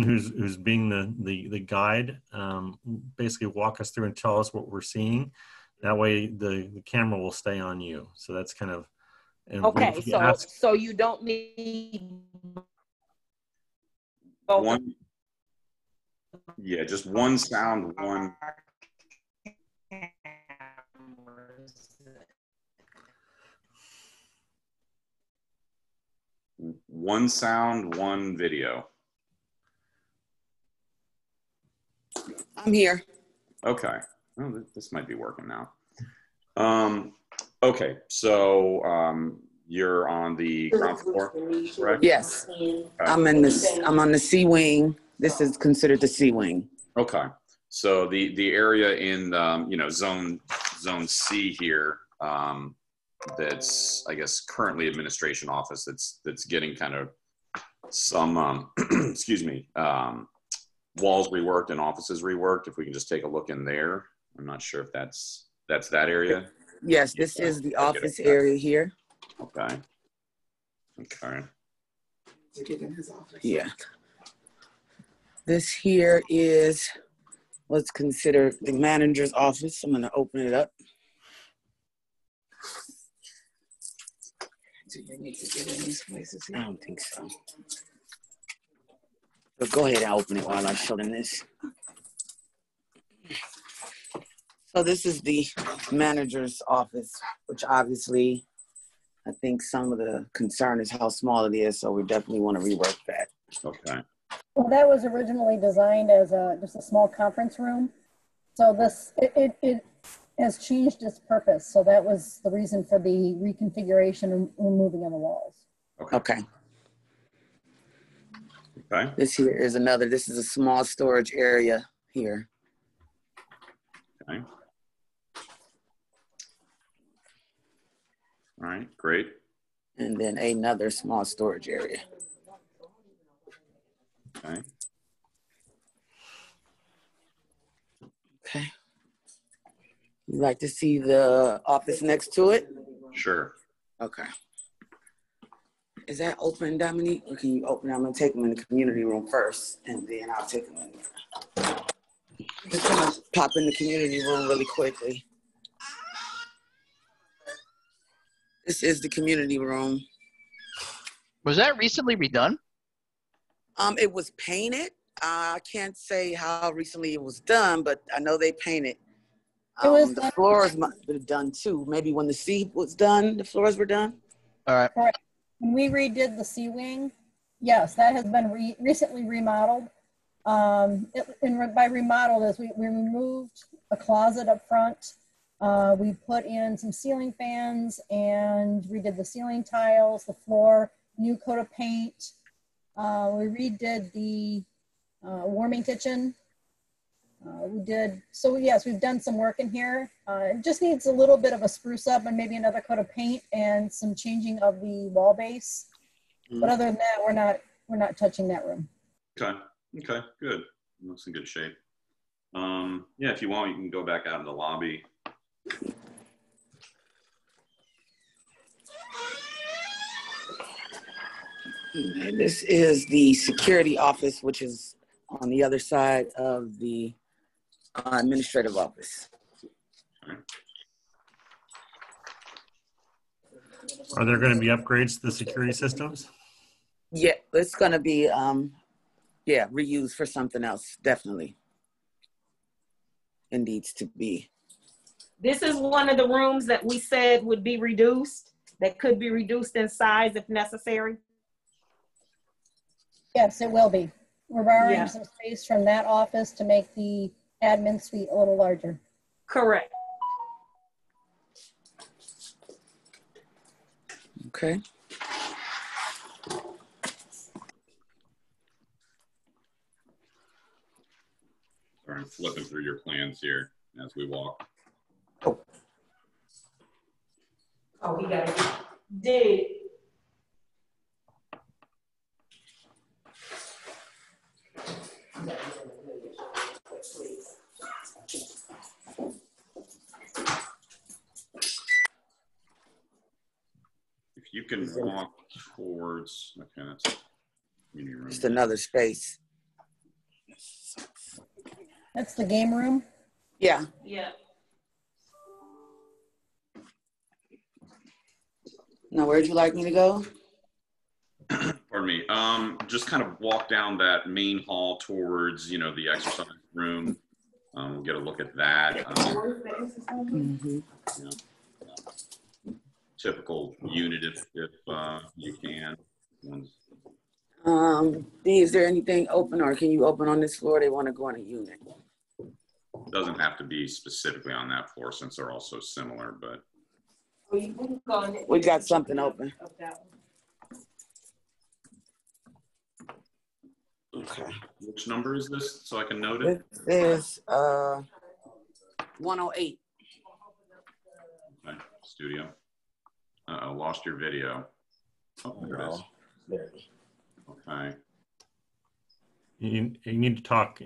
who's being the guide, basically walk us through and tell us what we're seeing. That way the camera will stay on you. So that's kind of, and okay. So you don't need one. Yeah, just one sound, one sound, one video. I'm here. Okay. Oh, this might be working now. Okay, so you're on the ground floor, correct? Yes. Okay. I'm on the C wing. This is considered the C wing. Okay. So the area in zone C here, that's I guess currently administration office, that's getting kind of some excuse me, walls reworked and offices reworked. If we can just take a look in there. I'm not sure if that's that area. Yes, this is the office area here. Okay. Okay. Yeah. This here is what's considered the manager's office. I'm going to open it up. Do you need to get in these places? I don't think so. But go ahead and open it while I show them this. So this is the manager's office, which obviously I think some of the concern is how small it is. So we definitely want to rework that. Okay. Well, that was originally designed as just a small conference room. So it has changed its purpose. So that was the reason for the reconfiguration and removing of the walls. Okay. Okay. This here is this is a small storage area here. Okay. All right, great. And then another small storage area. Okay. Okay. You like to see the office next to it? Sure. Okay. Is that open, Dominique? Or can you open it? I'm going to take them in the community room first, and then I'll take them in there. Just going to pop in the community room really quickly. This is the community room. Was that recently redone? It was painted. I can't say how recently it was done, but I know they painted. The floors might have been done too. Maybe when the C was done, the floors were done. All right. Correct. When we redid the C wing, yes, that has been recently remodeled. By remodeled is we removed a closet up front. We put in some ceiling fans and redid the ceiling tiles, the floor, new coat of paint. We redid the warming kitchen. So yes, we've done some work in here. It just needs a little bit of a spruce up and maybe another coat of paint and some changing of the wall base. Mm-hmm. But other than that, we're not touching that room. Okay. Okay. Good. It looks in good shape. Yeah, if you want, you can go back out in the lobby. And this is the security office, which is on the other side of the administrative office. Are there going to be upgrades to the security systems? Yeah, it's going to be, reused for something else, definitely. It needs to be. This is one of the rooms that we said would be reduced, that could be reduced in size if necessary. Yes, it will be. We're borrowing some space from that office to make the admin suite a little larger. Correct. Okay. Sorry, I'm flipping through your plans here as we walk. Oh, we got it. Dig. If you can walk towards, okay, that's community room. Just another space. That's the game room. Yeah. Yeah. Now, where'd you like me to go? Pardon me. Just kind of walk down that main hall towards, you know, the exercise room. We'll get a look at that. Mhm. You know, typical unit if you can. Dee, is there anything open, or can you open on this floor? They want to go on a unit. Doesn't have to be specifically on that floor since they're all so similar, but We got something open. Okay. which number is this so I can note it? This is 108. Okay. Studio. I lost your video. Oh, there it is. There. Okay. You need to talk.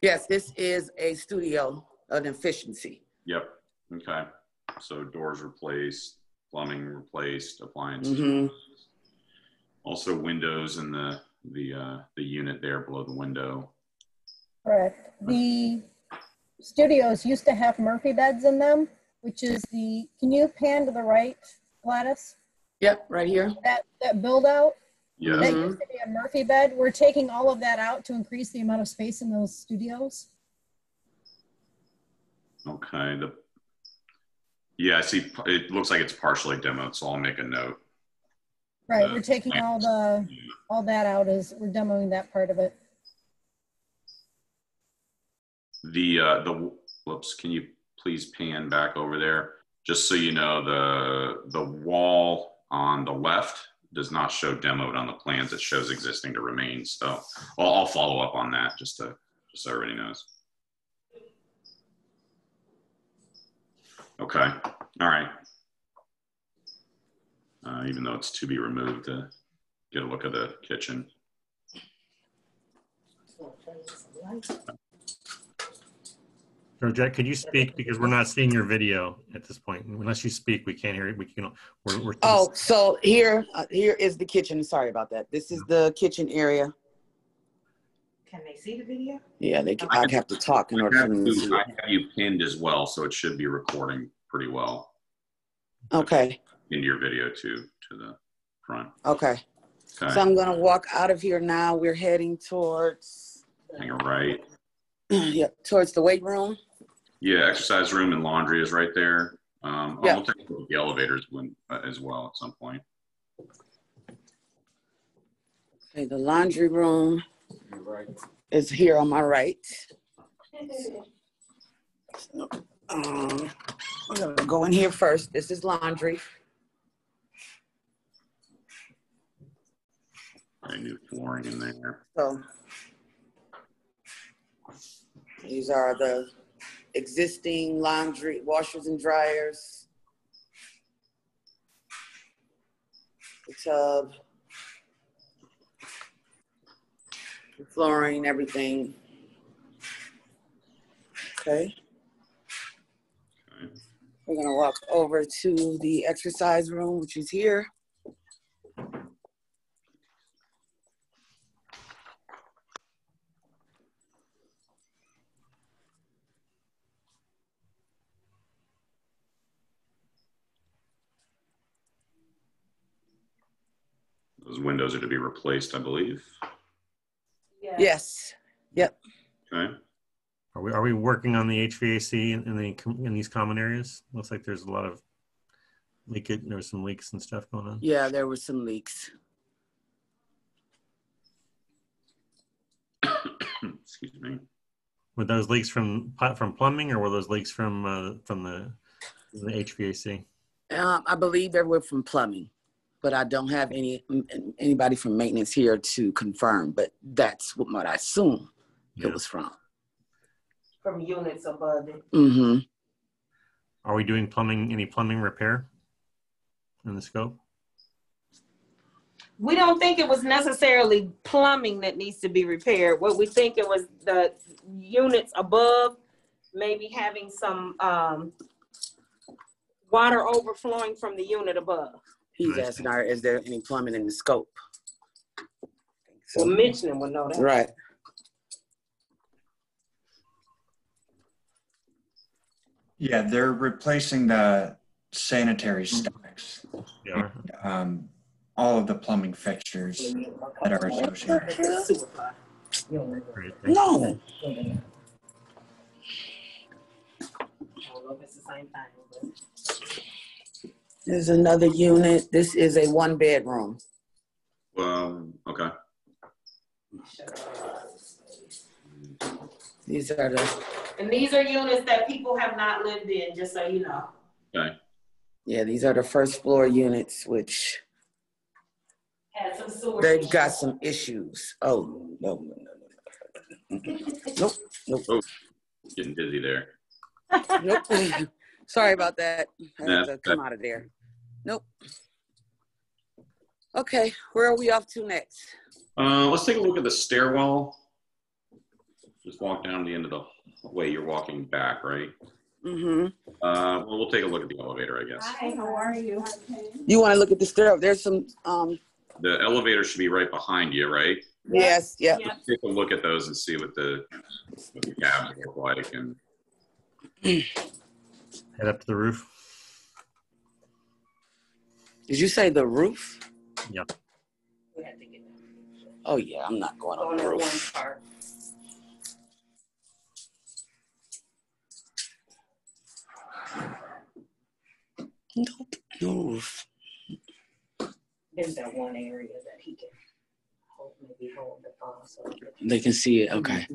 Yes, this is a studio, an efficiency. Yep. Okay. So doors replaced, plumbing replaced, appliances. Mm-hmm. Also windows in the unit there below the window. Correct. The studios used to have Murphy beds in them, which is the, can you pan to the right, Gladys? Yep, right here. That build out, Yeah. that used to be a Murphy bed. We're taking all of that out to increase the amount of space in those studios. Okay. Yeah, I see. It looks like it's partially demoed, so I'll make a note. Right, we're taking all that out as we're demoing that part of it. The whoops, can you please pan back over there? Just so you know, the wall on the left does not show demoed on the plans. It shows existing to remain. So I'll follow up on that just so everybody knows. Okay. All right. Even though it's to be removed, get a look at the kitchen. Georgette, could you speak, because we're not seeing your video at this point. Unless you speak, we can't hear it. We can. We're Oh, so here is the kitchen. Sorry about that. This is the kitchen area. Can they see the video? Yeah, I'd have to talk in order for them to see I it. have you pinned as well, so it should be recording pretty well. Okay. Into your video to the front. Okay. Okay. So I'm going to walk out of here now. We're heading towards, Hang a right. yeah, towards the weight room. Yeah, exercise room and laundry is right there. Yeah. I'll take a look at the elevators as well at some point. Okay, the laundry room is here on my right. We're going to go in here first. This is laundry. New flooring in there. So these are the existing laundry washers and dryers. The tub. The flooring, everything. Okay. We're going to walk over to the exercise room, which is here. Those windows are to be replaced, I believe. Yeah. Yes. Yep. Okay. Are we working on the HVAC in these common areas? Looks like there's a lot of leakage. There was some leaks and stuff going on. Yeah, there were some leaks. Excuse me. Were those leaks from plumbing, or were those leaks from the HVAC? I believe they were from plumbing, but I don't have anybody from maintenance here to confirm. But that's what I assume it was from. From units above it. Mm-hmm. Are we doing any plumbing repair in the scope? We don't think it was necessarily plumbing that needs to be repaired. What we think it was the units above, maybe having some water overflowing from the unit above. He's asking, is there any plumbing in the scope? So Michelin would know that. Right. Yeah, they're replacing the sanitary stacks. Yeah. All of the plumbing fixtures that are associated. Great. Thank you. No. There's another unit. This is a 1-bedroom. Okay. These are the, And these are units that people have not lived in, just so you know. Okay. yeah, these are the first floor units, which Had some sewer they've got issues. some issues. Oh, no. Nope. Oh, getting dizzy there. Nope. Sorry about that. I have That's to come out of there. Nope. Okay, where are we off to next? Let's take a look at the stairwell. Just walk down the end of the way you're walking back, right? Mm-hmm. Well, we'll take a look at the elevator, I guess. Hi, how are you? You want to look at the stair? There's some, The elevator should be right behind you, right? yes, yep. Yep. Let's take a look at those and see what the cabs look like. And Head up to the roof. Did you say the roof? Yeah. Oh, yeah, I'm not going on the roof. Nope, no roof. There's that one area that he can maybe hold the phone so They can see it, okay.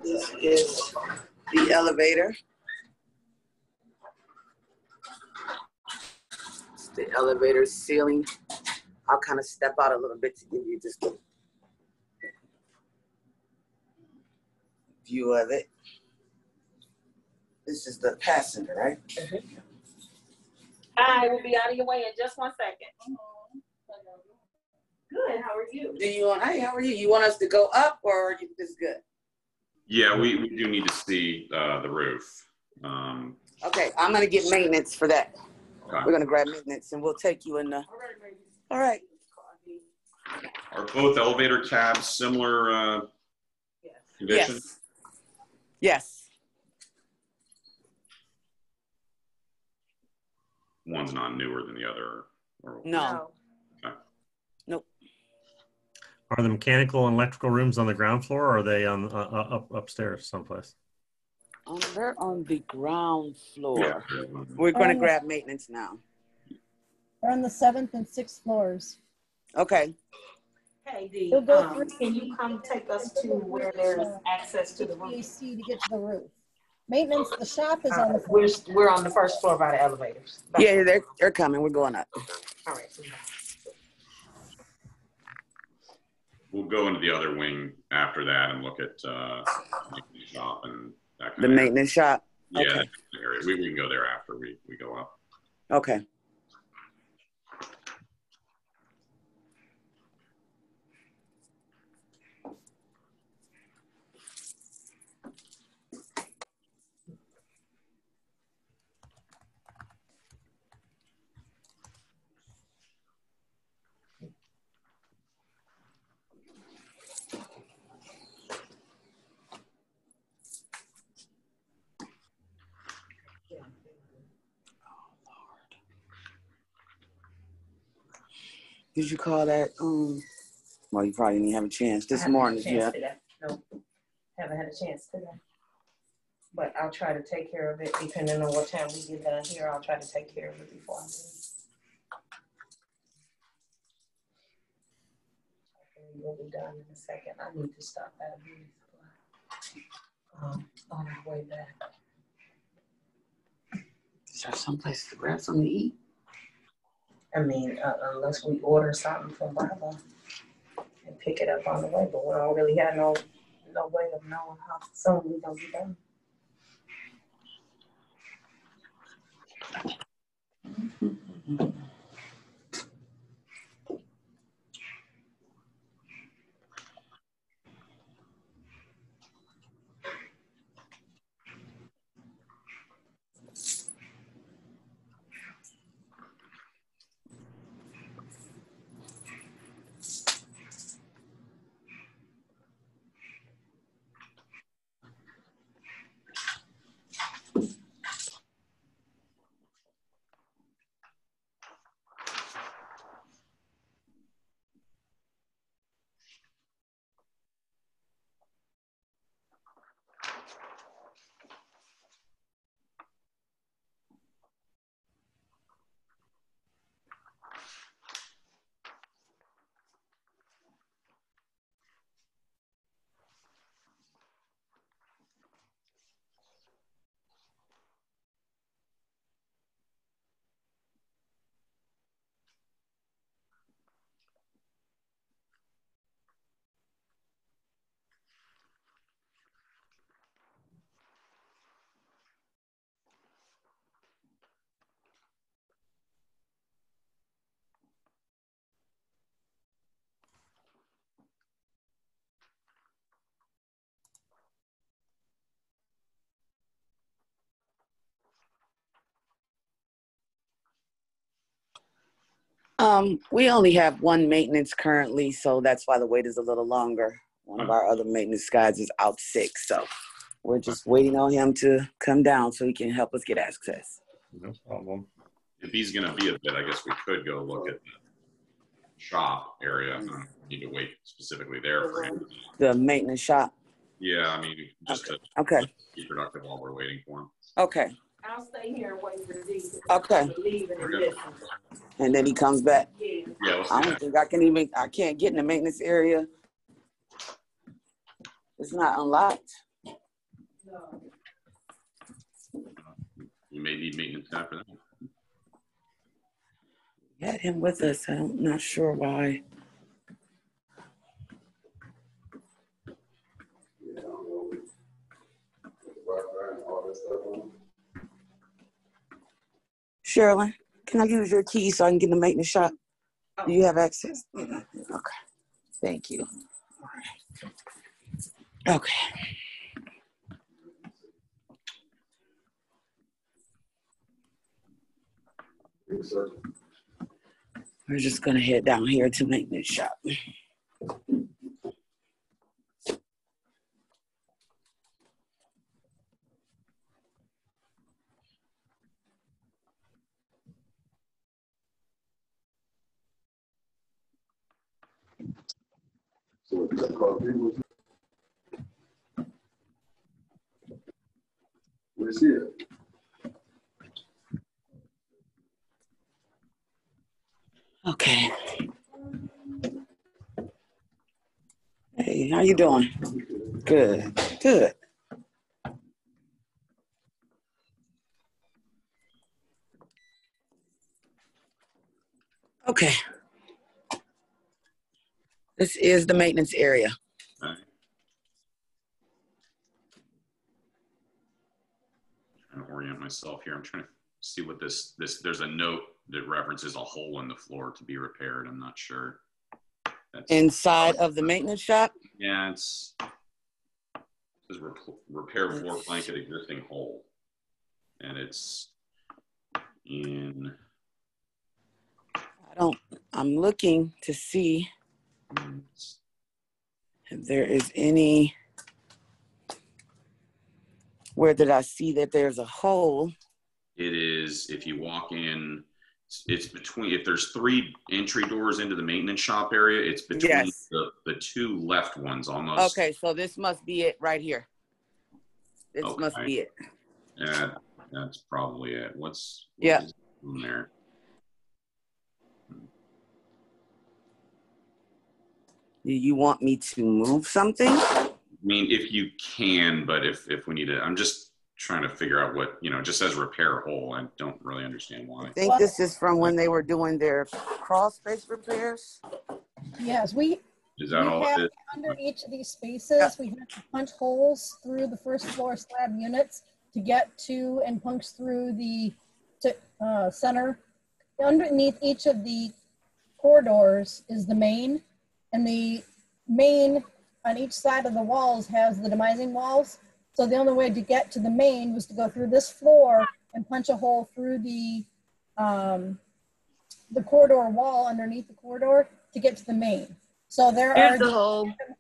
This is the elevator. The elevator ceiling. I'll kind of step out a little bit to give you just a view of it. This is the passenger, right? Hi, we'll be out of your way in just 1 second. Good, how are you? Hey, how are you? You want us to go up or this is good? yeah, we do need to see the roof. Okay, I'm gonna get maintenance for that. Okay. We're gonna grab maintenance and we'll take you in the. All right. Are both elevator cabs similar condition? Yes. Yes. One's not newer than the other. Or... No. Okay. Nope. Are the mechanical and electrical rooms on the ground floor, or are they on upstairs someplace? They're on the ground floor. Yeah. We're gonna grab maintenance now. They're on the 7th and 6th floors. Okay. Hey, Dee, We'll go through. can you come take us to where there's access to the roof? HVAC to get to the roof. Maintenance, the shop is on the floor. We're on the first floor by the elevators. Yeah, they're coming. We're going up. All right. We'll go into the other wing after that and look at the shop and that kind The of maintenance shop. area. Yeah, Okay. that area. We can go there after we go up. Okay. Did you call that? Well, you probably didn't have a chance this morning. Yeah. No, haven't had a chance today. But I'll try to take care of it depending on what time we get done here. I'll try to take care of it before I leave. We'll be done in a second. I need to stop at a beauty supply on our way back. Is there someplace to grab something to eat? I mean, unless we order something from Bravo and pick it up on the way, but we don't really have no way of knowing how soon we're gonna be done. We only have one maintenance currently, so that's why the wait is a little longer. One of our other maintenance guys is out sick, so we're just waiting on him to come down so he can help us get access. No problem. If he's going to be a bit, I guess we could go look at the shop area. Need to wait specifically there for him. The maintenance shop? Yeah, I mean, just to be productive while we're waiting for him. Okay. I'll stay here and wait for D. Okay. And then he comes back? Yeah, let's I do don't that. think I can't get in the maintenance area. It's not unlocked. You may need maintenance after that. We had him with us. I'm not sure why. Sherilyn, can I use your key so I can get in the maintenance shop? Do you have access? Okay. Thank you. Okay. We're just gonna head down here to maintenance shop. Where's he at? Okay. Hey, how you doing? Good, good. Okay. This is the maintenance area. All right. I'm trying to orient myself here. I'm trying to see what this there's a note that references a hole in the floor to be repaired. I'm not sure. That's Inside of the maintenance shop? Yeah, it says repair floor plank at existing hole. And it's in I'm looking to see if there is any, where did I see that there's a hole? It is, if you walk in, it's between, if there's 3 entry doors into the maintenance shop area, it's between the 2 left ones almost. Okay, so this must be it right here. This must be it. Yeah, that's probably it. What is in there? Do you want me to move something? I mean, if you can, but if we need it, I'm just trying to figure out what, it just says repair hole. I don't really understand why. I think this is from when they were doing their crawl space repairs. Yes, is that all it is? Under each of these spaces, we have to punch holes through the first floor slab units to get to and punch through the center. Underneath each of the corridors is the main, and the main on each side of the walls has the demising walls. So the only way to get to the main was to go through this floor and punch a hole through the corridor wall underneath the corridor to get to the main. So there are the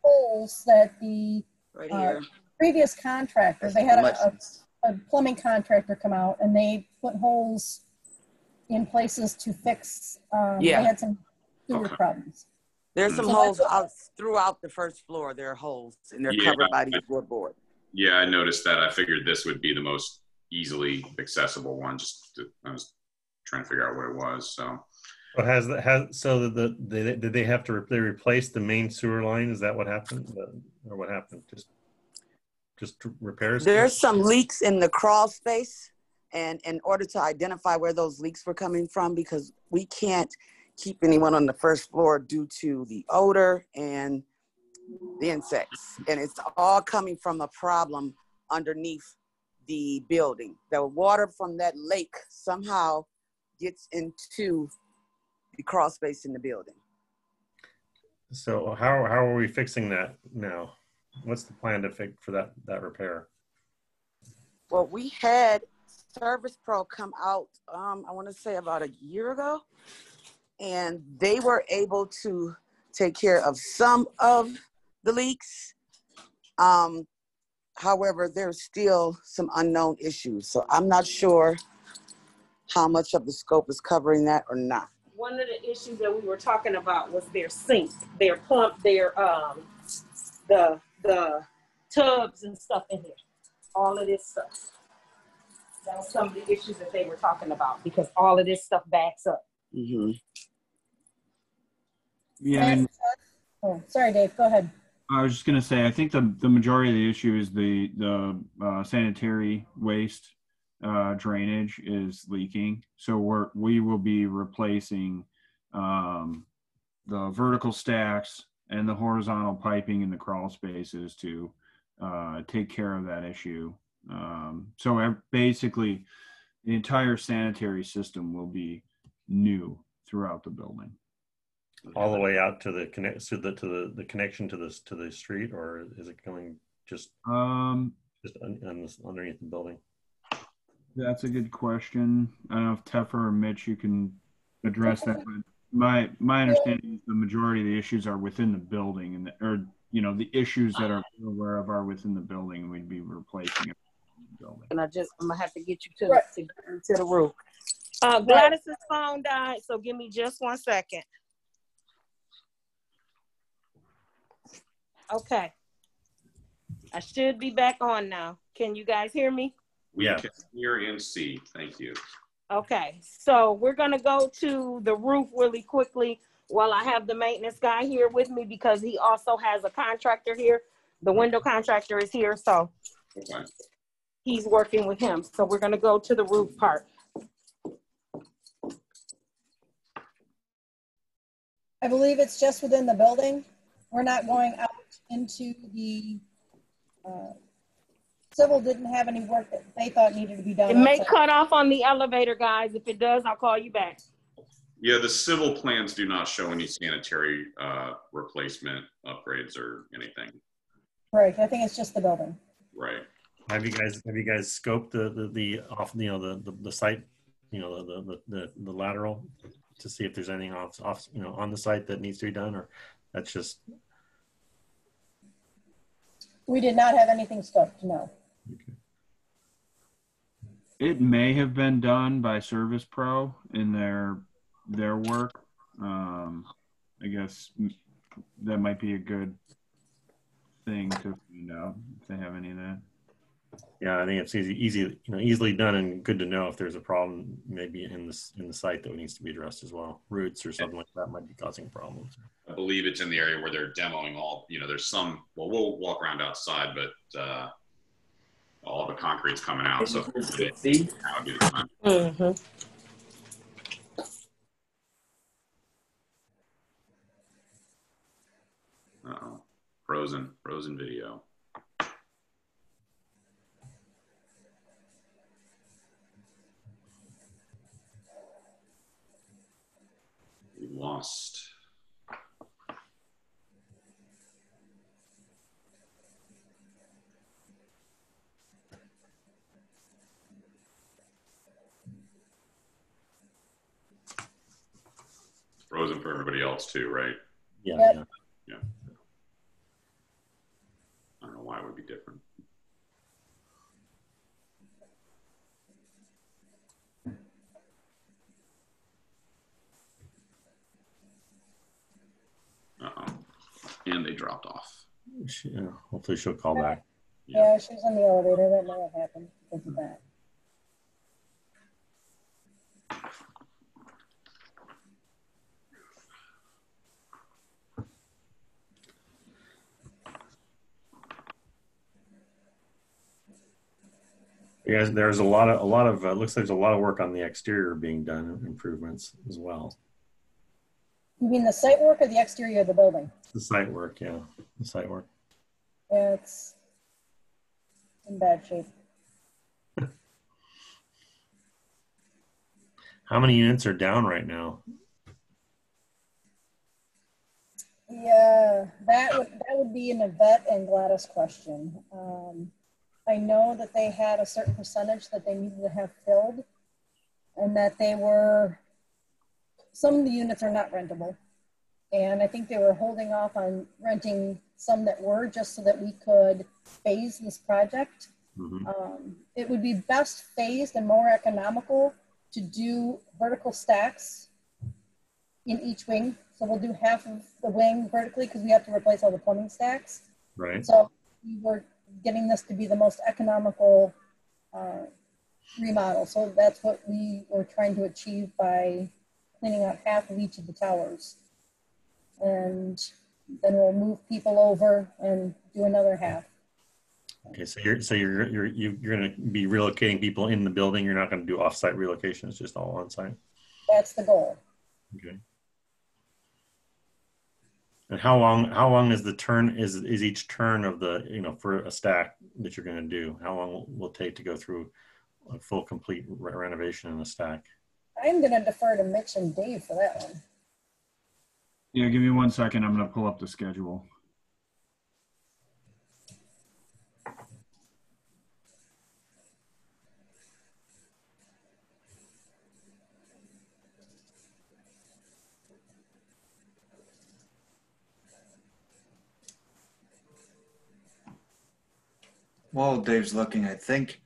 holes that the previous contractor, they had a plumbing contractor come out and they put holes in places to fix, they had some sewer problems. There's some holes out throughout the first floor. There are holes and they're covered by these floorboard. Yeah, I noticed that. I figured this would be the most easily accessible one. I was trying to figure out what it was. So, did they have to they replace the main sewer line? Is that what happened, or what happened? Just repairs? There's some leaks in the crawl space, and in order to identify where those leaks were coming from, because we can't keep anyone on the first floor due to the odor and the insects, and it's all coming from a problem underneath the building. The water from that lake somehow gets into the crawl space in the building. So how are we fixing that now? What's the plan to fix for that repair? Well, we had Service Pro come out, I want to say about a year ago, and they were able to take care of some of the leaks. However, there's still some unknown issues. So I'm not sure how much of the scope is covering that or not. One of the issues that we were talking about was their sink, their pump, their the tubs and stuff in here. All of this stuff. That was some of the issues that they were talking about because all of this stuff backs up. Mm-hmm. Yeah, I mean, Oh, sorry, Dave. Go ahead. I was just going to say, I think the majority of the issue is the sanitary waste drainage is leaking. So we will be replacing the vertical stacks and the horizontal piping in the crawl spaces to take care of that issue. So basically, the entire sanitary system will be new throughout the building. All the way out to the the connection to the street, or is it going just underneath the building? That's a good question. I don't know if Teffer or Mitch, you can address that. But my understanding is the majority of the issues are within the building, and the issues that are aware of are within the building, and we'd be replacing it in the building. And I'm gonna have to get you to the roof. Gladys's phone died, so give me just 1 second. Okay. I should be back on now. Can you guys hear me? We can hear and see. Thank you. Okay, so we're gonna go to the roof really quickly while I have the maintenance guy here with me because he also has a contractor here. The window contractor is here, so Okay. he's working with him. So we're gonna go to the roof part. I believe it's just within the building. We're not going out into the, Civil didn't have any work that they thought needed to be done. It may cut off on the elevator, guys. If it does, I'll call you back. Yeah, the civil plans do not show any sanitary replacement upgrades or anything. Right, I think it's just the building. Right. Have you guys scoped the site, the lateral to see if there's anything off on the site that needs to be done, or that's just? We did not have anything scoped, no. Okay. It may have been done by Service Pro in their work. I guess that might be a good thing to find out if they have any of that. Yeah, I think it's easily done and good to know if there's a problem maybe in the site that needs to be addressed as well. Roots or something like that might be causing problems. I believe it's in the area where they're demoing all, there's some, well, we'll walk around outside, but all the concrete's coming out. So see? That would be the time. Mm-hmm. Uh-oh. Frozen video. We lost. Frozen for everybody else too, right? Yeah. Yep. Yeah. I don't know why it would be different. Uh-oh. And they dropped off. Hopefully she'll call back. Yeah, she's in the elevator. That may have happened because of that. Yeah, there's a lot of looks like there's a lot of work on the exterior being done, improvements as well. You mean the site work or the exterior of the building? The site work, yeah, the site work. Yeah, it's in bad shape. How many units are down right now? Yeah, that would be an Yvette and Gladys question. I know that they had a certain percentage that they needed to have filled, and that they were some of the units are not rentable. And I think they were holding off on renting some that were, just so that we could phase this project. It would be best phased and more economical to do vertical stacks in each wing. So we'll do half of the wing vertically because we have to replace all the plumbing stacks. Right. So we were getting this to be the most economical remodel. So that's what we were trying to achieve by cleaning out half of each of the towers. And then we'll move people over and do another half. Okay, so you're going to be relocating people in the building. You're not going to do off-site relocation. It's just all on-site. That's the goal. Okay. And how long is the turn is each turn of the for a stack that you're going to do? How long will it take to go through a full complete renovation in a stack? I'm going to defer to Mitch and Dave for that one. Yeah, give me 1 second. I'm going to pull up the schedule. While Dave's looking, I think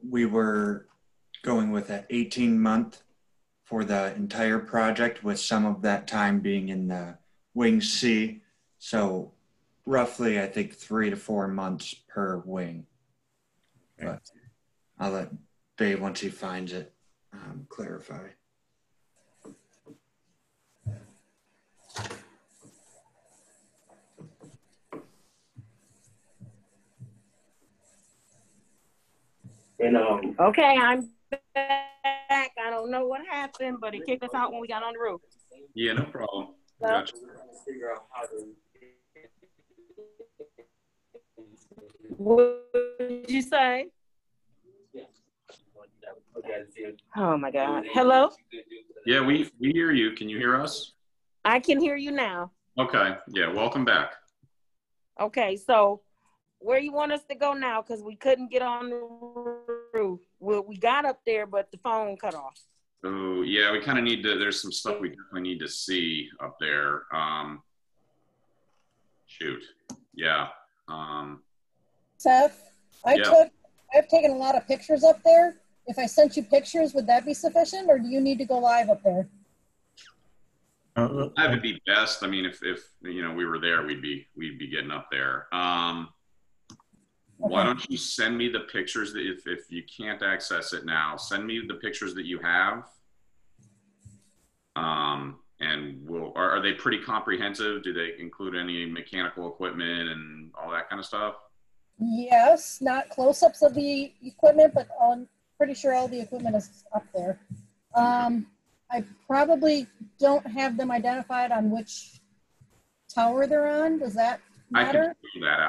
we were going with an 18-month for the entire project, with some of that time being in the wing C. So roughly, I think 3 to 4 months per wing. Okay. But I'll let Dave, once he finds it, clarify. Okay, I'm back. I don't know what happened, but it kicked us out when we got on the roof. Yeah, no problem. So, Gotcha. what did you say? Oh my God. Hello? Yeah, we hear you. Can you hear us? I can hear you now. Okay. Yeah, welcome back. Okay, so where you want us to go now? Because we couldn't get on the roof. Well, we got up there, but the phone cut off. Oh, yeah, we kind of need to, there's some stuff we definitely need to see up there. Shoot. Yeah. Seth, Yeah. I've taken a lot of pictures up there. If I sent you pictures, would that be sufficient, or do you need to go live up there? That would be best. I mean, if we were there, we'd be getting up there. Why don't you send me the pictures that if you can't access it now, send me the pictures that you have. And are they pretty comprehensive? Do they include any mechanical equipment and all that kind of stuff? Yes, not close-ups of the equipment, but I'm pretty sure all the equipment is up there. I probably don't have them identified on which tower they're on. Does that matter?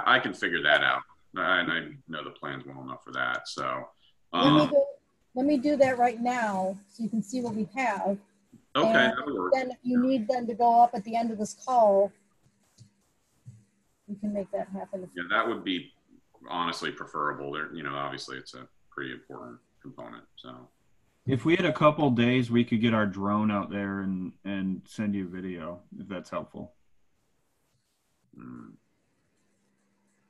I can figure that out. I know the plans well enough for that. So let me do that right now so you can see what we have. Okay, and that'll work. then if you need them to go up at the end of this call, we can make that happen. Yeah, that would be honestly preferable. There, obviously it's a pretty important component. So If we had a couple days, we could get our drone out there and send you a video, if that's helpful.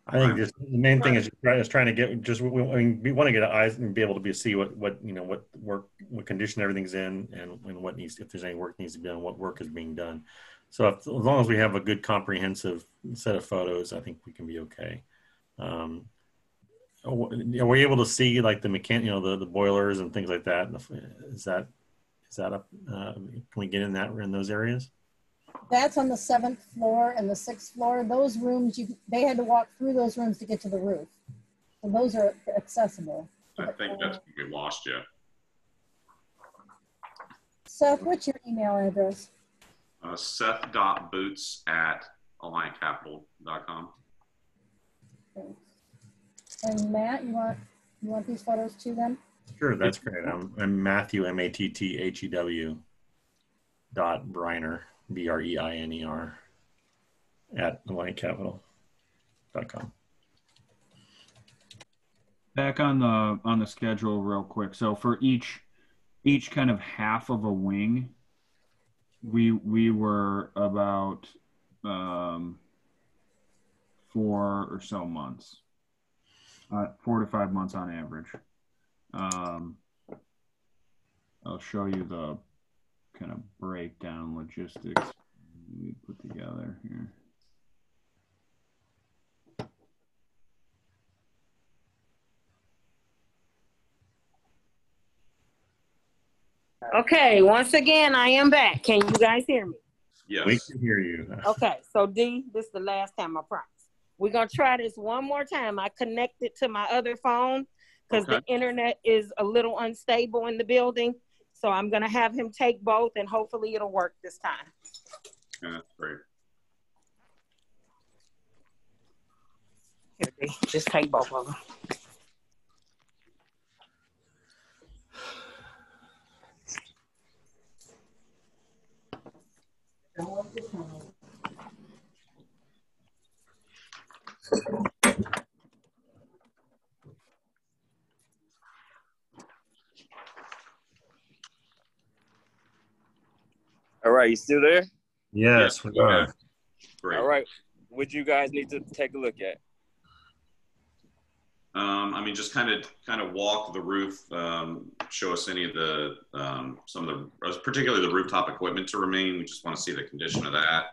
I think just the main thing is trying to get we want to get eyes and be able to see what condition everything's in and what needs, if there's any work needs to be done, what work is being done. So as long as we have a good comprehensive set of photos, I think we can be okay. Are we able to see like the the boilers and things like that? Is that up? Can we get in those areas? That's on the 7th floor and the 6th floor. Those rooms, they had to walk through those rooms to get to the roof. So those are accessible. I think that's we lost you. Seth, what's your email address? Seth.boots@alliantcapital.com. Thanks. And Matt, you want these photos too then? Sure, that's great. I'm Matthew, MATTHEW .Breiner, BREINER @alliantcapital.com. Back on the schedule real quick. So for each kind of half of a wing, we were about 4 or so months, 4 to 5 months on average. I'll show you the kind of breakdown logistics we put together here. Okay, once again, I am back. Can you guys hear me? Yes. We can hear you. Okay, so D, this is the last time, I promise. We're gonna try this one more time. I connected to my other phone because the internet is a little unstable in the building. So I'm gonna have him take both and hopefully it'll work this time. Yeah, that's great. Here, D, just take both of them. All right, you still there? Yes, we are. Great. All right, what you guys need to take a look at? I mean, just kind of walk the roof, show us any of the, some of the, particularly the rooftop equipment to remain. We just want to see the condition of that.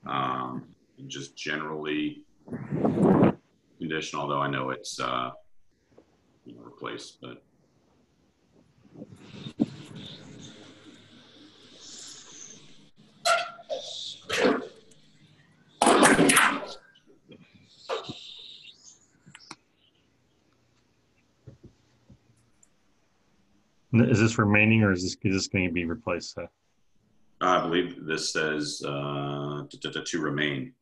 And just generally condition, although I know it's replaced, but. Is this remaining or is this going to be replaced? I believe this says to remain.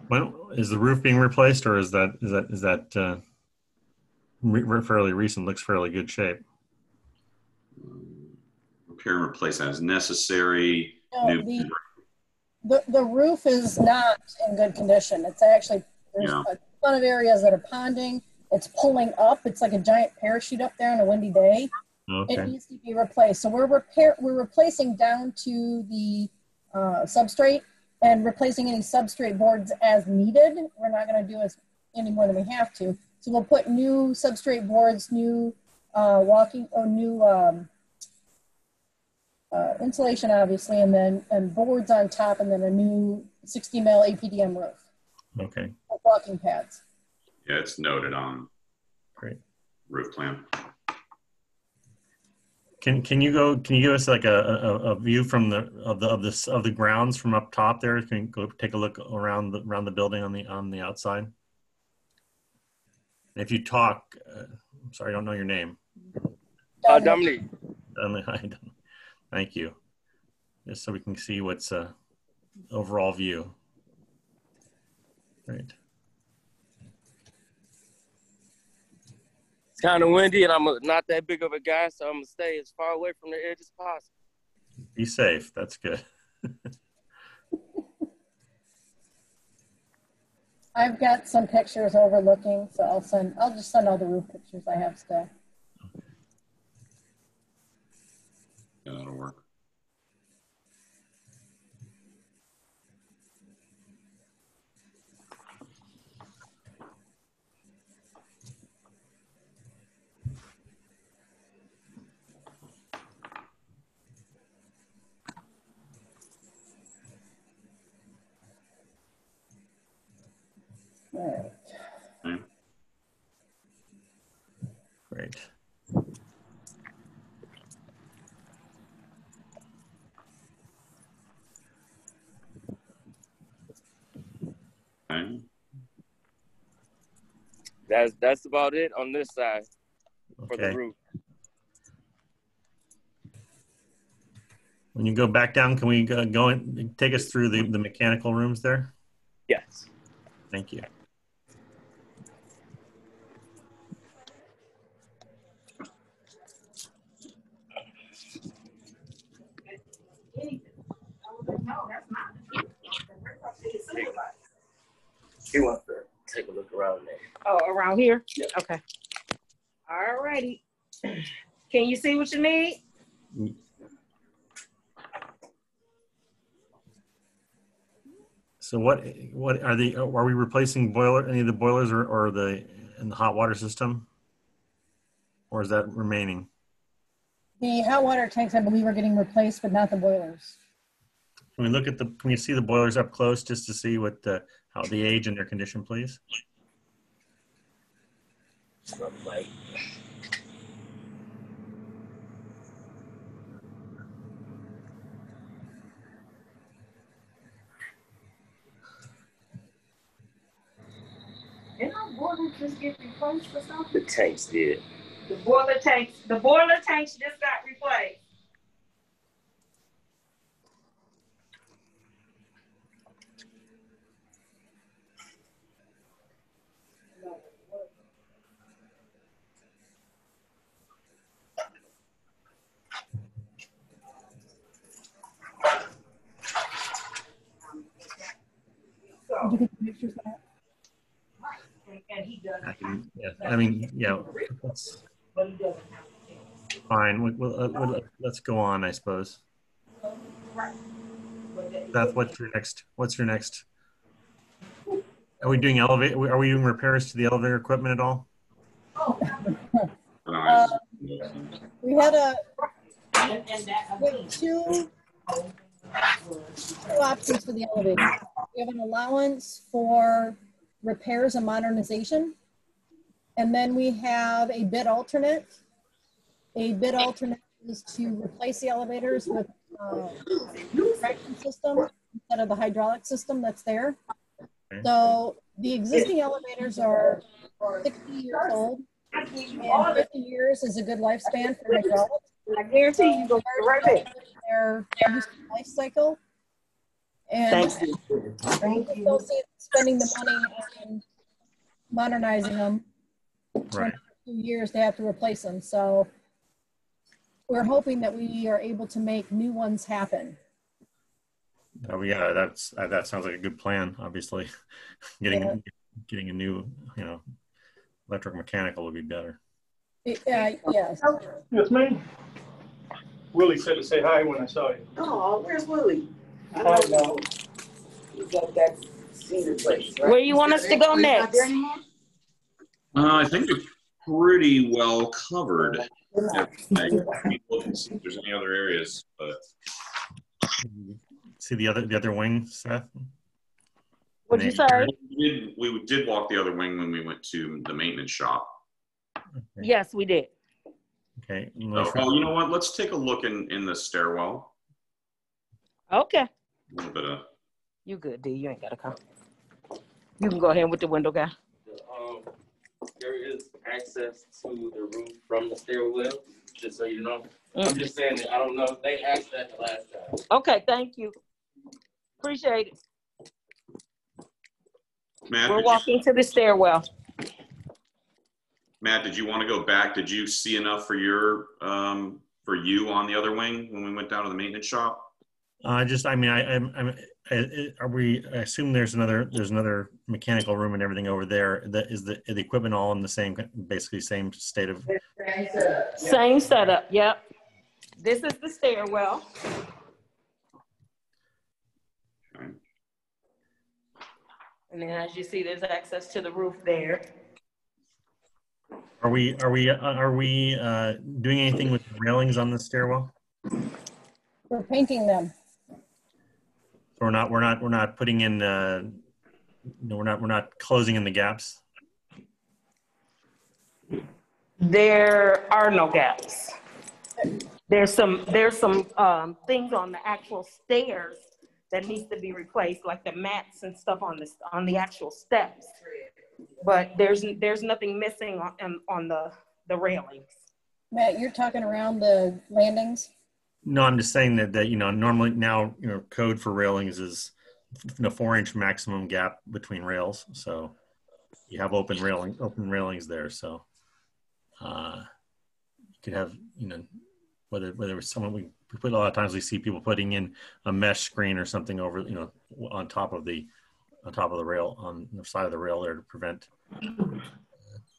Well, is the roof being replaced, or is that fairly recent? Looks fairly good shape. Repair and replace as necessary. No, the roof is not in good condition. It's actually, there's a ton of areas that are ponding. It's pulling up. It's like a giant parachute up there on a windy day. Okay. It needs to be replaced. So we're replacing down to the substrate and replacing any substrate boards as needed. We're not going to do any more than we have to. So we'll put new substrate boards, new insulation, obviously, and boards on top, and then a new 60 mil APDM roof. Okay. Walking pads. Yeah, it's noted on great roof plan. Can you give us like a view from of the grounds from up top there? Can you go take a look around the building on the outside? And if you talk, I'm sorry, I don't know your name. Dominique. Thank you. Just so we can see what's overall view. Great. It's kind of windy, and I'm not that big of a guy, so I'm gonna stay as far away from the edge as possible. Be safe. That's good. I've got some pictures overlooking, so I'll just send all the roof pictures I have still. Yeah, that'll work. All right. Great. That's about it on this side for the roof. When you go back down, can we go and take us through the mechanical rooms there? Yes. Thank you. He wants to take a look around. around there. Oh, around here? Yeah. Okay. All righty. Can you see what you need? So what are we replacing any of the boilers or in the hot water system? Or is that remaining? The hot water tanks, I believe, are getting replaced, but not the boilers. Can we see the boilers up close just to see how the age and their condition, please? Like, Didn't our boilers just get replaced or something? the tanks did. The boiler tanks just got replaced. Did you get the pictures of that? And he doesn't. That's But he doesn't have fine. Let's go on, I suppose. Right. Beth, what's your next? Are we doing Are we doing repairs to the elevator equipment at all? We had two options for the elevator. We have an allowance for repairs and modernization. And then we have a bid alternate. A bid alternate is to replace the elevators with a traction system instead of the hydraulic system that's there. Okay. So the existing elevators are 60 years old, and 50 years is a good lifespan for hydraulics. I guarantee you go right there. Their useful life cycle. And Thank you. Thank you. still spending the money on modernizing them. Right. 2 years they have to replace them. So we're hoping that we are able to make new ones happen. Oh yeah, that sounds like a good plan. Obviously, getting a new, electric mechanical would be better. Yes. Yes, ma'am. Willie said to say hi when I saw you. Oh, where's Willie? I Hi, don't know. He's at that senior place, right? Where you want us to go He's not next? there anymore? I think we're pretty well covered. Look and see if there's any other areas, but See the other wing, Seth? What'd you say? we did walk the other wing when we went to the maintenance shop. Okay. Yes, we did. Okay. Oh, you know what? Let's take a look in the stairwell. Okay. A little bit of. You good, D. You ain't gotta come. You can go ahead with the window guy. There is access to the roof from the stairwell, just so you know. I'm just saying that I don't know. They asked that the last time. Okay, thank you. Appreciate it. Matt, We're walking to the stairwell. Matt, did you want to go back? Did you see enough for you on the other wing when we went down to the maintenance shop? I assume there's another mechanical room and everything over there. That is the equipment all in the same state of. Same setup. Yep. This is the stairwell. Okay. And then as you see, there's access to the roof there. Are we doing anything with the railings on the stairwell? We're painting them. We're not putting in. We're not closing in the gaps. There are no gaps. There's some things on the actual stairs that needs to be replaced, like the mats and stuff on the actual steps. But there's nothing missing on the railings. Matt, you're talking around the landings? No, I'm just saying that normally now code for railings is 4-inch maximum gap between rails. So you have open railings there. So you could have whether it's someone we put a lot of times we see people putting in a mesh screen or something over on top of the rail on the side of the rail there to prevent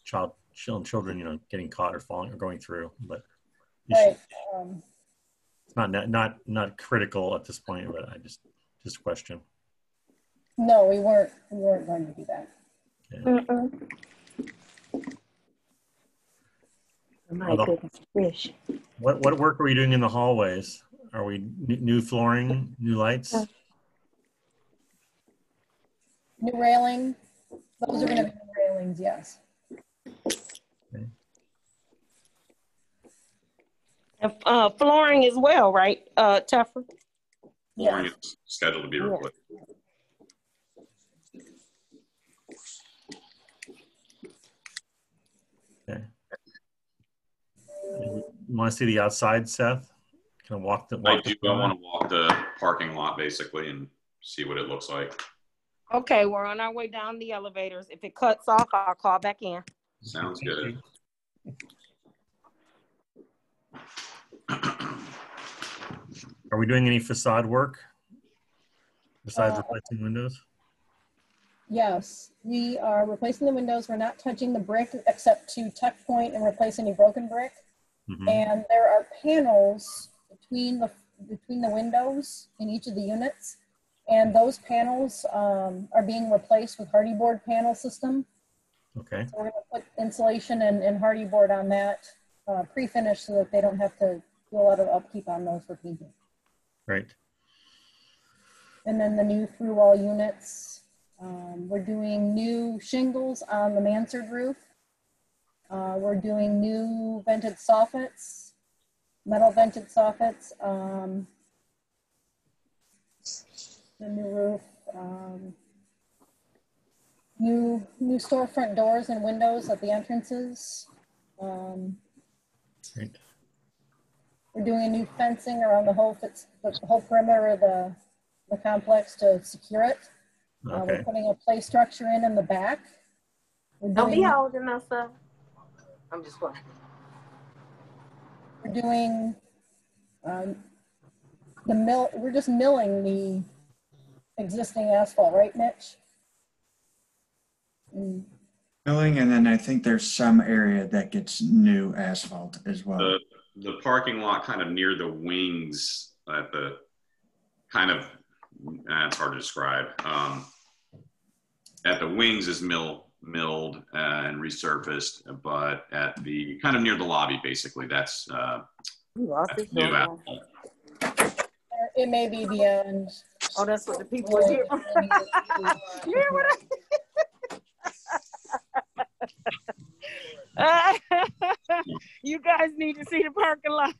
children, you know, getting caught or falling or going through. But Right. it's not critical at this point. But I just question. No, we weren't going to do that. Yeah. My goodness, fish. What work are we doing in the hallways? Are we new flooring, new lights? New railing. Those are going to be new railings, yes. Okay. And, flooring as well, right, Teffer? Flooring Yes. is scheduled to be replaced. Okay. You want to see the outside, Seth? Kind of walk the. I want to walk the parking lot basically and see what it looks like. Okay, we're on our way down the elevators. If it cuts off, I'll call back in. Sounds good. Are we doing any facade work besides replacing windows? Yes, we are replacing the windows. We're not touching the brick except to tuck point and replace any broken brick. Mm-hmm. And there are panels between the windows in each of the units. And those panels are being replaced with hardy board panel system. Okay. So we're going to put insulation and hardy board on that pre-finished so that they don't have to do a lot of upkeep on those for painting. Right. And then the new through wall units. We're doing new shingles on the mansard roof. We're doing new vented soffits, metal vented soffits. The new roof. New storefront doors and windows at the entrances. Right. We're doing a new fencing around the whole perimeter of the complex to secure it. Okay. We're putting a play structure in the back. Don't be holding us up. I'm just playing. We're doing we're just milling the existing asphalt, right, Mitch? Milling, and then I think there's some area that gets new asphalt as well. The parking lot kind of near the wings at the kind of, it's hard to describe. At the wings is milled and resurfaced, but at the kind of near the lobby, basically, that's new asphalt. It may be beyond. Oh, that's what the people are here. Yeah, what you guys need to see the parking lot.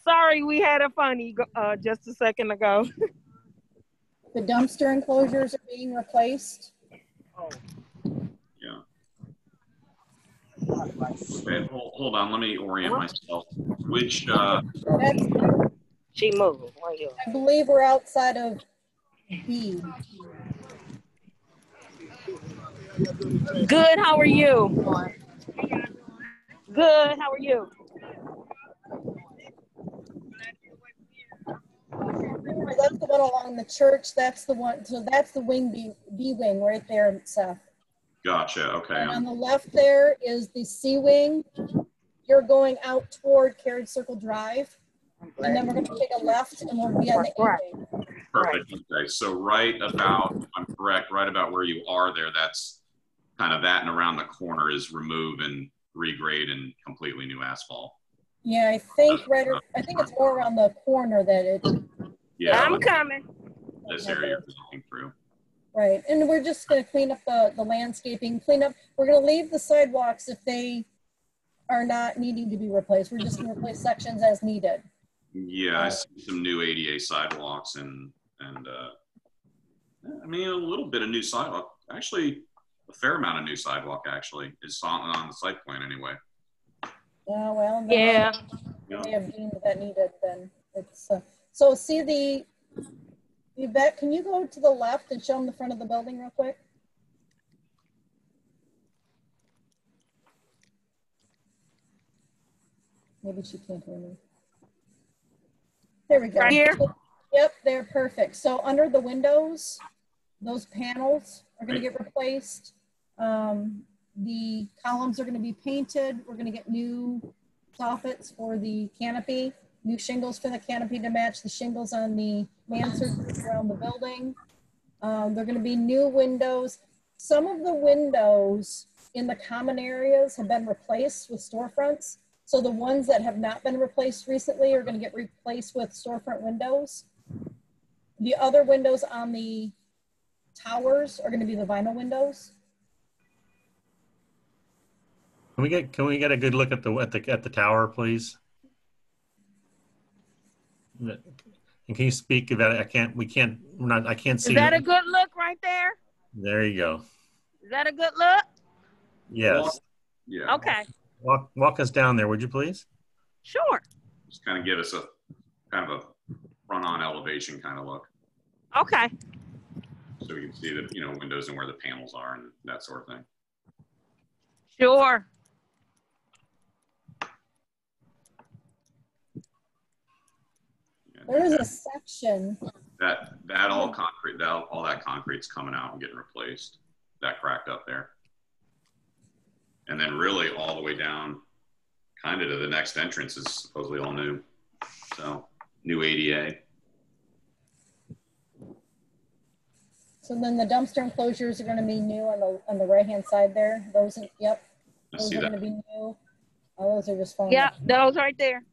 Sorry, we had a funny just a second ago. The dumpster enclosures are being replaced. Yeah. Okay, hold on. Let me orient myself. Which? She moved. I believe we're outside of B. Good. How are you? Good. How are you? That's the one along the church. That's the one. So that's the wing B wing right there, Seth. Gotcha. Okay. And on the left there is the C wing. You're going out toward Carriage Circle Drive, and then we're going to take a left, and we'll be on the A wing. Perfect. Okay. So right about, if I'm correct, right about where you are there, that's kind of that, and around the corner is remove and regrade and completely new asphalt. Yeah, I think I think it's more around the corner that it. Yeah, I'm coming. This area you're walking through. Right, and we're just going to clean up the landscaping, we're going to leave the sidewalks if they are not needing to be replaced. We're just going to replace sections as needed. Yeah, I see some new ADA sidewalks and I mean, a little bit of new sidewalk. Actually, a fair amount of new sidewalk actually is on the site plan anyway. Yeah, well, yeah. They have deemed that needed, then it's, so see Yvette, can you go to the left and show them the front of the building real quick? Maybe she can't hear me. There we go. Right here? Yep, they're perfect. So under the windows, those panels are going to get replaced. The columns are going to be painted. We're going to get new soffits for the canopy, new shingles for the canopy to match the shingles on the mansards around the building. There are going to be new windows. Some of the windows in the common areas have been replaced with storefronts. So the ones that have not been replaced recently are going to get replaced with storefront windows. The other windows on the towers are going to be the vinyl windows. Can we get a good look at the tower, please? And can you speak about it? I can't see. Is that a good look right there? There you go. Is that a good look? Yes. Yeah. Okay. Walk us down there, would you please? Sure. Just kind of give us a kind of a front-on elevation kind of look. Okay. So we can see the windows and where the panels are and that sort of thing. Sure. There is a section. That all concrete, all that concrete's coming out and getting replaced. That cracked up there. And then really all the way down kind of to the next entrance is supposedly all new. So new ADA. So then the dumpster enclosures are going to be new on the right hand side there. Those are going to be new. Oh, those are just falling. Yeah, those right there.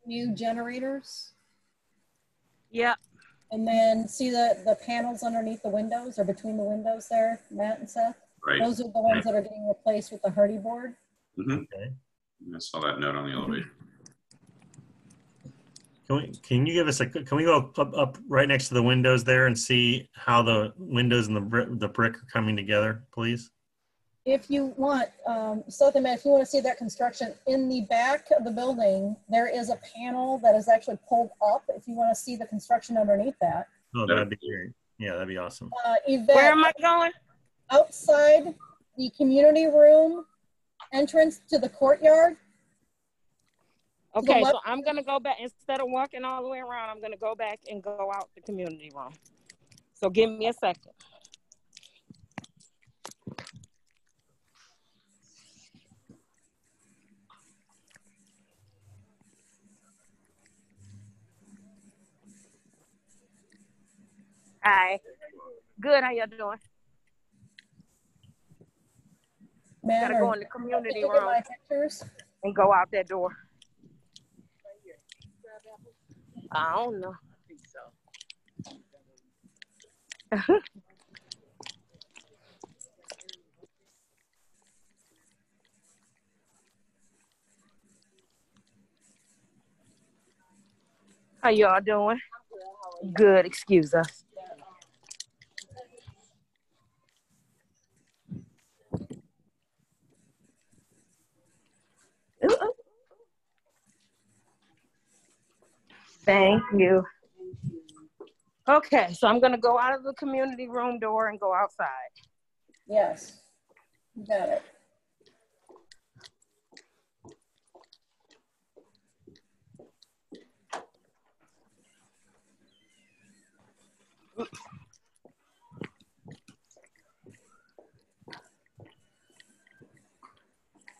New generators. Yeah. And then see the panels underneath the windows or between the windows there, Matt and Seth? Right. Those are the ones that are getting replaced with the hardy board. Mm-hmm. Okay. I saw that note on the elevator. Can you give us can we go up right next to the windows there and see how the windows and the brick are coming together, please? If you want, Seth and Matt, if you want to see that construction, in the back of the building, there is a panel that is actually pulled up if you want to see the construction underneath that. Oh, that'd be great. Yeah, that'd be awesome. Yvette, where am I going? Outside the community room entrance to the courtyard. Okay, so I'm going to go back. Instead of walking all the way around, I'm going to go back and go out the community room. So give me a second. Hi. Good. How y'all doing? Matt, gotta go in the community room my pictures and go out that door. I don't know. How y'all doing? Good. Excuse us. Thank you. Okay, so I'm going to go out of the community room door and go outside. Yes, you got it.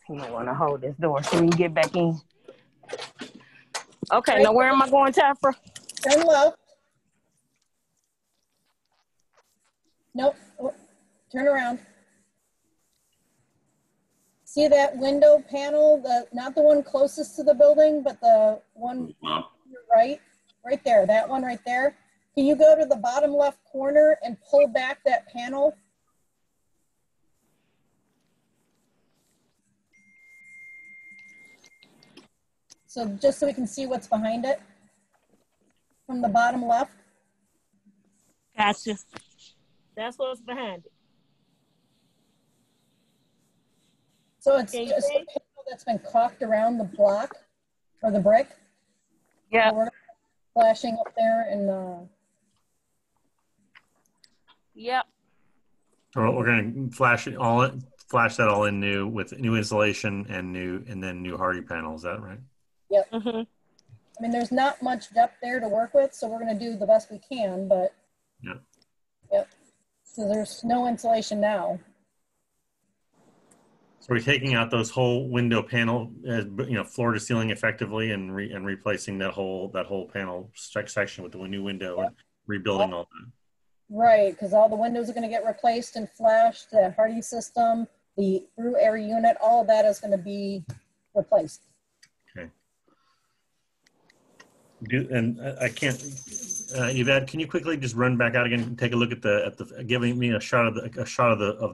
You don't want to hold this door so we can get back in. Okay, now where am I going, Tafra? Turn left. Nope. Turn around. See that window panel? Not the one closest to the building, but the one right there. That one right there. Can you go to the bottom left corner and pull back that panel? So just so we can see what's behind it from the bottom left. Gotcha. That's what's behind it. So it's just a panel that's been caulked around the block or the brick. Yeah. Flashing up there and Yep. So we're going to flash that all in new with new insulation and then new hardy panels. Is that right? Yep. Mm-hmm. I mean, there's not much depth there to work with, so we're going to do the best we can, but yep. So there's no insulation now. So we're taking out those whole window panel, floor to ceiling effectively, and replacing that whole panel section with the new window and rebuilding all that. Right, because all the windows are going to get replaced and flashed. The Hardy system, the through air unit, all of that is going to be replaced. Okay. I can't, Yvette, can you quickly just run back out again and take a look at the giving me a shot of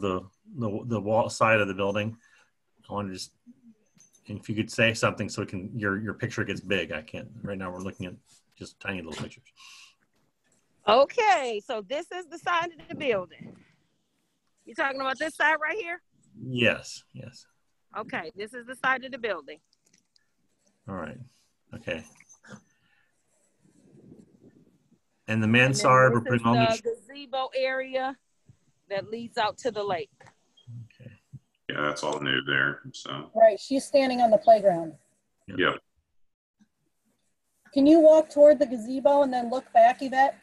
the wall side of the building? I want to just, if you could say something so your picture gets big. I can't right now. We're looking at just tiny little pictures. Okay, so this is the side of the building. You talking about this side right here? Yes. Okay, this is the side of the building. All right. Okay. And the mansard, we're putting all the gazebo area that leads out to the lake. Okay. Yeah, that's all new there. So. Right, she's standing on the playground. Yeah. Can you walk toward the gazebo and then look back, Yvette?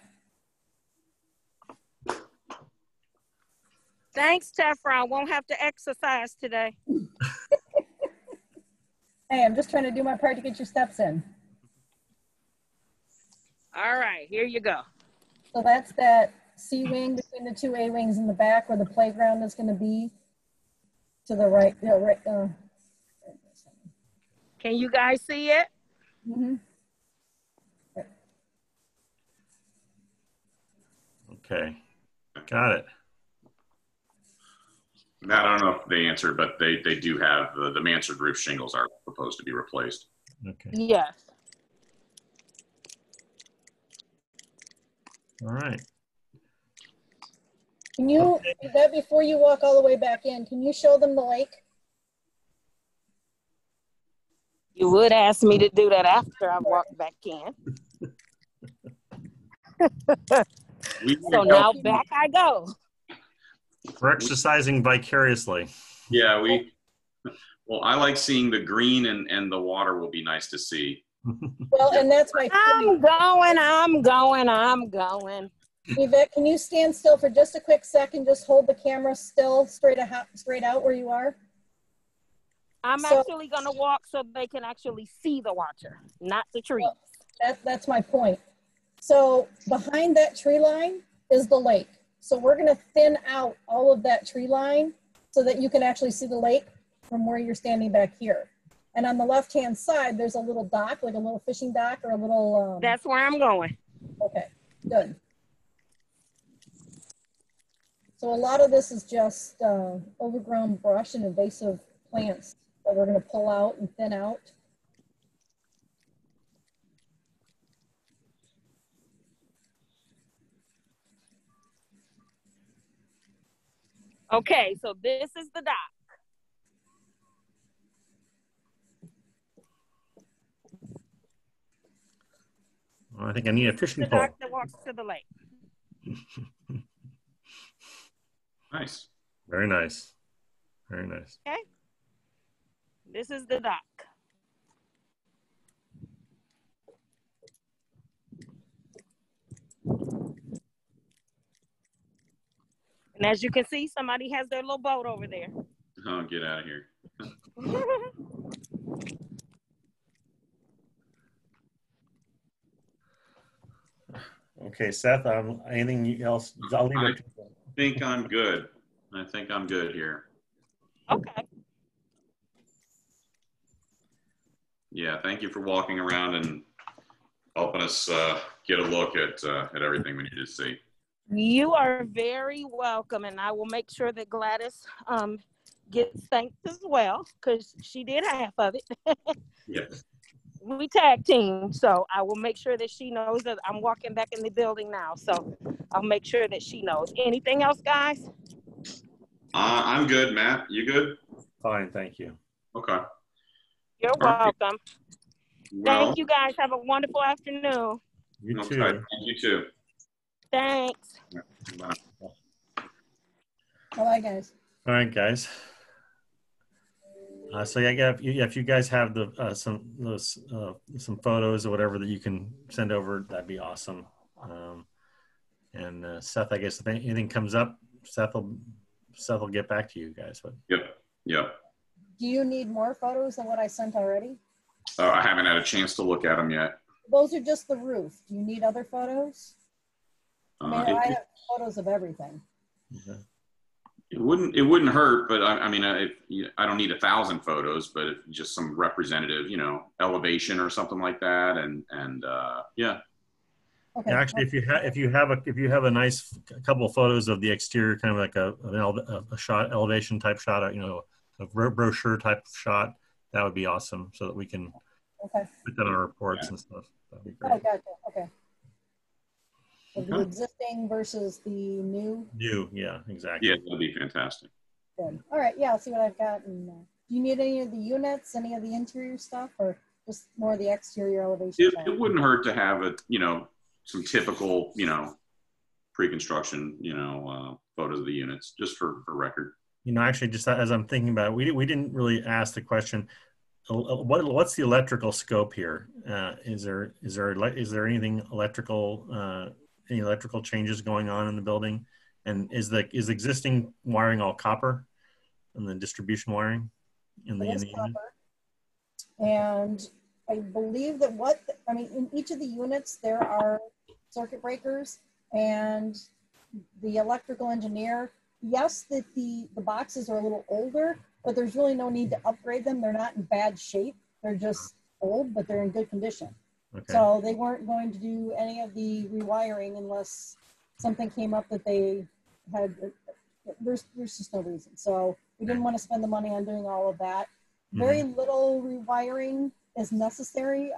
Thanks, Tefra. I won't have to exercise today. Hey, I'm just trying to do my part to get your steps in. All right, here you go. So that's that C wing between the two A wings in the back where the playground is going to be. To the right. Can you guys see it? Mm-hmm. Okay, got it. Matt, I don't know if they answered, but they do have the mansard roof shingles are proposed to be replaced. Okay. Yes. All right. Can you, Yvette, before you walk all the way back in, can you show them the lake? You would ask me to do that after I walk back in. So now back I go. We're exercising vicariously. Yeah, well, I like seeing the green and the water will be nice to see. Well, and that's my point. I'm going. Yvette, can you stand still for just a quick second? Just hold the camera still straight out where you are. I'm actually going to walk so they can actually see the water, not the trees. Well, that's my point. So behind that tree line is the lake. So we're going to thin out all of that tree line so that you can actually see the lake from where you're standing back here. And on the left-hand side, there's a little dock, like a little fishing dock or a little... That's where I'm going. Okay, good. So a lot of this is just overgrown brush and invasive plants that we're going to pull out and thin out. Okay, so this is the dock. Well, I think I need a fishing the pole. dock that walks to the lake. Nice. Very nice. Very nice. Okay. This is the dock. And as you can see, somebody has their little boat over there. Oh, get out of here. Okay, Seth, anything else? I'll leave it. I think I'm good. I think I'm good here. Okay. Yeah, thank you for walking around and helping us get a look at everything we need to see. You are very welcome, and I will make sure that Gladys gets thanked as well, because she did half of it. Yes. We tag team, so I will make sure that she knows that I'm walking back in the building now, so I'll make sure that she knows. Anything else, guys? I'm good, Matt. You good? Fine, thank you. Okay. You're All welcome. right. Thank you, guys. Have a wonderful afternoon. You Okay. too. Thank you too. Thanks. Bye. Bye, guys. All right, guys. So yeah, if you guys have some photos or whatever that you can send over, that'd be awesome. And Seth, I guess if anything comes up, Seth will get back to you guys. But Yep. Do you need more photos than what I sent already? I haven't had a chance to look at them yet. Those are just the roof. Do you need other photos? I mean, I have photos of everything. Okay. It wouldn't hurt, but I mean, I don't need 1,000 photos, but just some representative, elevation or something like that, and yeah. Okay. Yeah, actually, if you have a nice couple of photos of the exterior, kind of like a shot, elevation type shot, a brochure type shot, that would be awesome, so that we can put that on our reports and stuff. That'd be great. Oh, gotcha. Okay. So the existing versus the new. New, yeah, exactly. Yeah, that'd be fantastic. Good. All right. Yeah, I'll see what I've got. And do you need any of the units, any of the interior stuff, or just more of the exterior elevation? It wouldn't hurt to have some typical, pre-construction, photos of the units, just for record. Actually, just as I'm thinking about it, we didn't really ask the question. What's the electrical scope here? Is there anything electrical? Any electrical changes going on in the building? And is existing wiring all copper, and the distribution wiring in the unit? And I believe that in each of the units there are circuit breakers, and the electrical engineer, yes, that the boxes are a little older, but there's really no need to upgrade them. They're not in bad shape. They're just old, but they're in good condition. Okay. So they weren't going to do any of the rewiring unless something came up that they had. There's just no reason. So we didn't want to spend the money on doing all of that. Very little rewiring is necessary.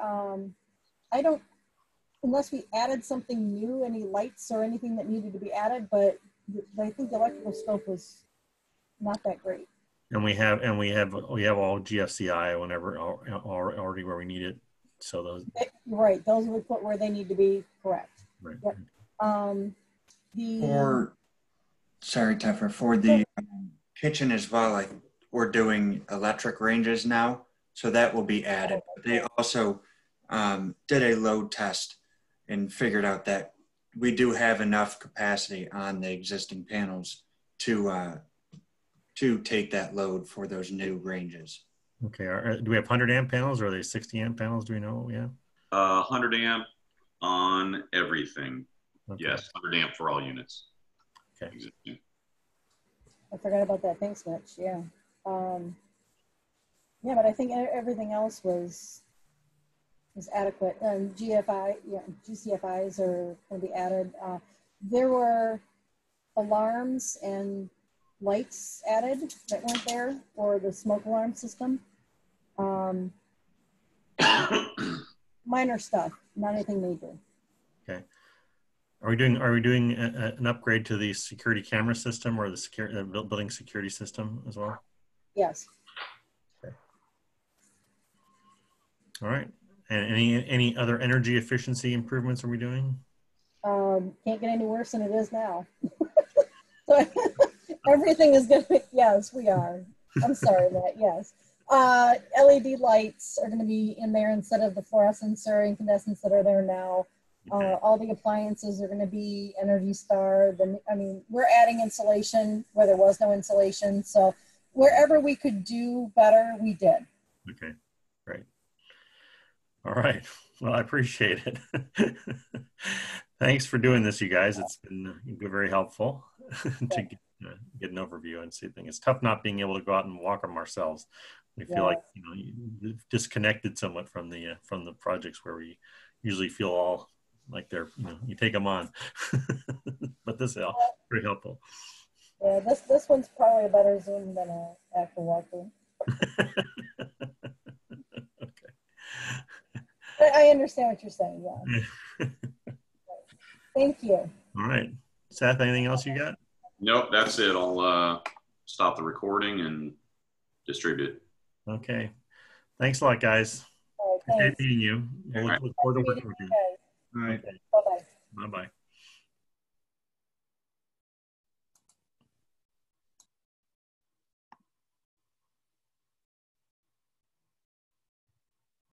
Unless we added something new, any lights or anything that needed to be added, but I think the electrical scope was not that great. And we have all GFCI whenever already where we need it. So those those we put where they need to be. Correct. Right. Yep. Sorry, Teffer, for the kitchen as well, we're doing electric ranges now, so that will be added. But they also did a load test and figured out that we do have enough capacity on the existing panels to take that load for those new ranges. Okay. Do we have 100 amp panels, or are they 60 amp panels? Do we know what we have? 100 amp on everything. Okay. Yes, 100 amp for all units. Okay. Existing. I forgot about that. Thanks, Mitch. Yeah. Yeah, but I think everything else was adequate. GCFIs are going to be added. There were alarms and lights added that weren't there for the smoke alarm system. Minor stuff, not anything major. Okay. Are we doing an upgrade to the security camera system, or the building security system as well? Yes. Okay. All right. And any other energy efficiency improvements are we doing? Can't get any worse than it is now. So everything is going to, yes, we are. I'm sorry, Matt, yes. LED lights are going to be in there instead of the fluorescents or incandescents that are there now. All the appliances are going to be Energy Star. We're adding insulation where there was no insulation. So wherever we could do better, we did. Okay, great. All right. Well, I appreciate it. Thanks for doing this, you guys. It's been very helpful to get an overview and see things. It's tough not being able to go out and walk them ourselves. We feel like disconnected somewhat from the projects where we usually feel all like they're you take them on. But this is pretty helpful. Yeah, this one's probably a better Zoom than an actual walkthrough. Okay. I understand what you're saying. Yeah. Thank you. All right, Seth. Anything else you got? Nope, that's it. I'll stop the recording and distribute. Okay. Thanks a lot, guys. All right, Great meeting you. We'll look forward to working with you. All right. Bye-bye. Bye-bye.